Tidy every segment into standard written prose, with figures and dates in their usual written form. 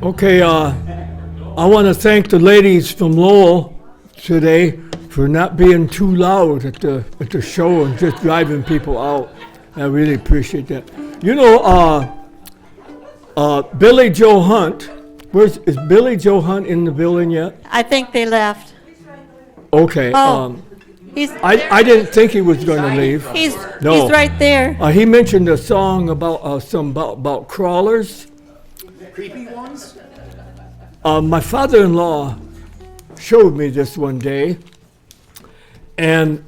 Okay, I want to thank the ladies from Lowell today for not being too loud at the show and just driving people out. I really appreciate that. You know, Billy Joe Hunt. Is Billy Joe Hunt in the building yet? I think they left. Okay. He's I didn't think he was going to leave. he's No. he's right there. He mentioned a song about about crawlers. Creepy ones? My father-in-law showed me this one day, and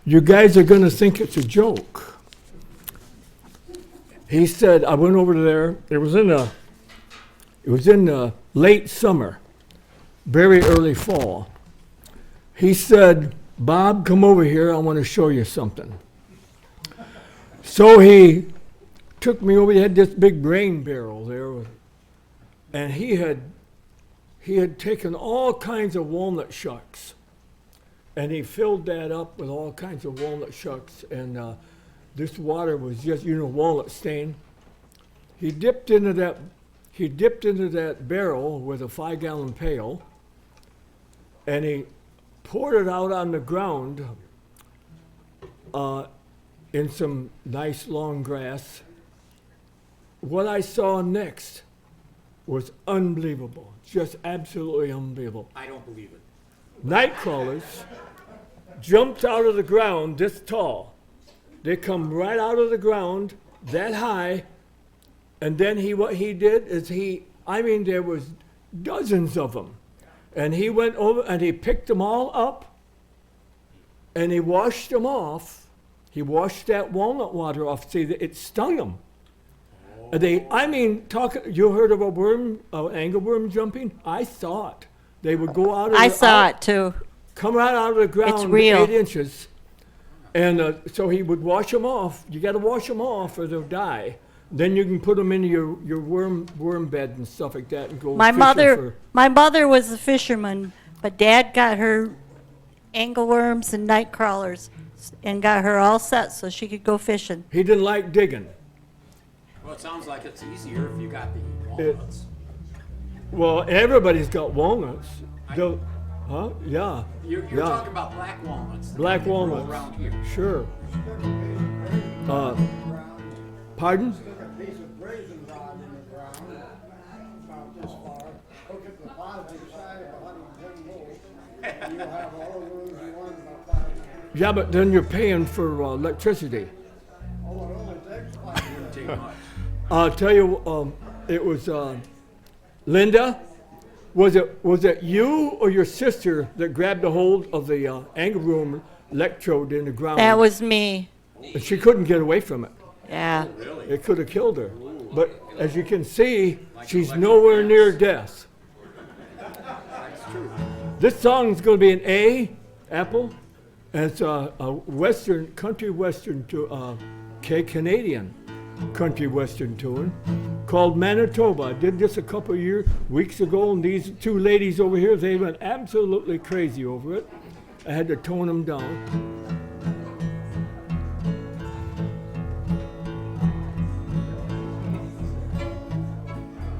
you guys are going to think it's a joke. He said, I went over there. It was in the late summer, very early fall. He said, Bob, come over here. I want to show you something. So he took me over. He had this big grain barrel there, and he had taken all kinds of walnut shucks, and he filled that up with all kinds of walnut shucks, and this water was just, walnut stain. He dipped into that barrel with a 5-gallon pail, and he poured it out on the ground in some nice long grass. What I saw next was unbelievable, just absolutely unbelievable. I don't believe it. Night crawlers jumped out of the ground this tall. They come right out of the ground that high, and then what he did is there was dozens of them. And he went over and he picked them all up and he washed them off. He washed that walnut water off. See, it stung them. You heard of a worm, angleworm jumping? I saw it. They would go out of I saw it too. Come right out of the ground, It's real. 8 inches. And so he would wash them off. You got to wash them off or they'll die. Then you can put them into your worm bed and stuff like that and go My fishing mother was a fisherman, but Dad got her angleworms and night crawlers and got her all set so she could go fishing. He didn't like digging. Well, it sounds like it's easier if you got the walnuts. Well, everybody's got walnuts. Huh? Yeah. You're talking about black walnuts. Black that grow walnuts. around here. Sure. Pardon? Stick a piece of brazen rod in the ground, about this far, hook it to the positive side of a 110 volts, and you'll have all the rooms you want about 5 minutes. Yeah, but then you're paying for electricity. Oh, it only takes 5 minutes. Take much. I'll tell you, it was Linda. Was it you or your sister that grabbed a hold of the angleworm electrode in the ground? That was me. And she couldn't get away from it. Yeah. It could have killed her. But as you can see, she's nowhere near death. That's true. This song is going to be an A, Apple, and it's a country western Canadian country western tune called Manitoba. I did this a couple of weeks ago, and these two ladies over here, they went absolutely crazy over it. I had to tone them down.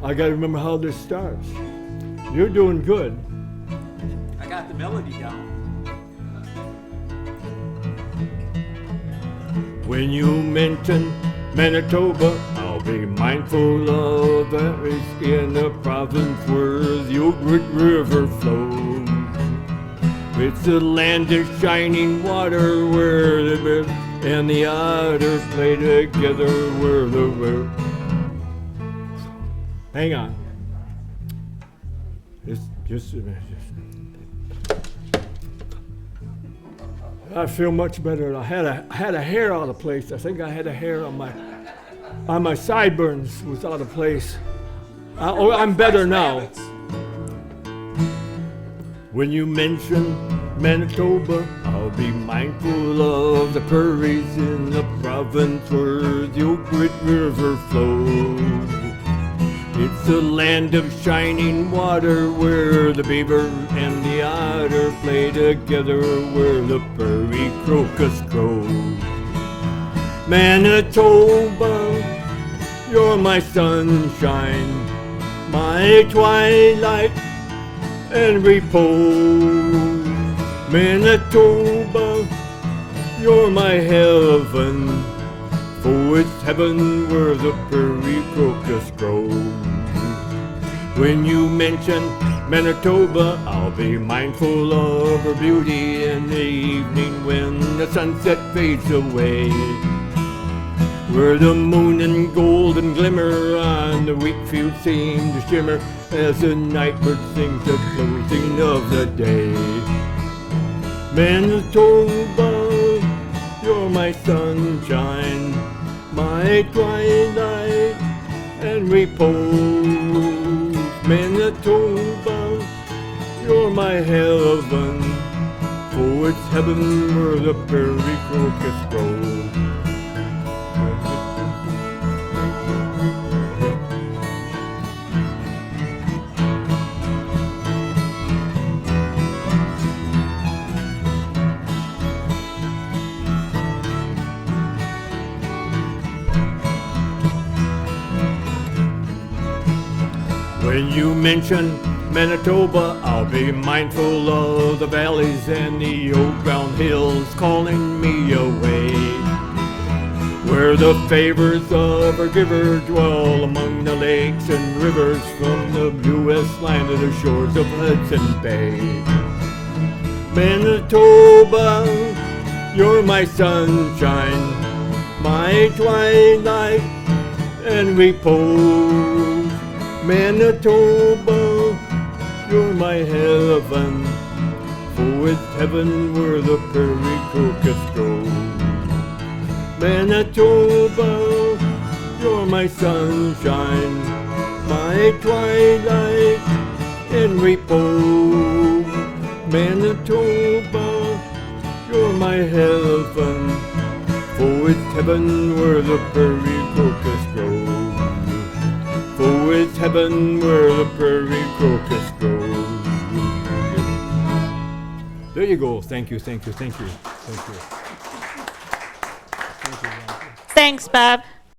I got to remember how this starts. You're doing good. I got the melody down. When you mention Manitoba, I'll be mindful of that is in a province where the Oak River flows. It's the land of shining water where the river and the otter play together where the river. Hang on. Just a minute. I feel much better. I had a hair out of place. I think I had a hair on my sideburns was out of place. I'm better now. When you mention Manitoba, I'll be mindful of the prairies in the province where the Oak River flows. It's the land of shining water where the beaver and the otter play together where the prairie crocus grows. Manitoba, you're my sunshine, my twilight and repose. Manitoba, you're my heaven, for it's heaven where the prairie crocus grows. When you mention Manitoba, I'll be mindful of her beauty in the evening when the sunset fades away. Where the moon and golden glimmer on the wheat field seem to shimmer as the nightbird sings the closing of the day. Manitoba, you're my sunshine, my twilight and repose. Manitoba, you're my heaven, for it's heaven where the prairie crocus grows. When you mention Manitoba, I'll be mindful of the valleys and the old brown hills calling me away. Where the favors of our giver dwell among the lakes and rivers from the bluest line to the shores of Hudson Bay. Manitoba, you're my sunshine, my twilight and repose. Manitoba, you're my heaven, for it's heaven where the prairie crocus grows. Manitoba, you're my sunshine, my twilight and repose. Manitoba, you're my heaven, for it's heaven where the prairie crocus grows. For it's heaven where the prairie crocus grows. There you go. Thank you, thank you, thank you, thank you. Thanks, Bob.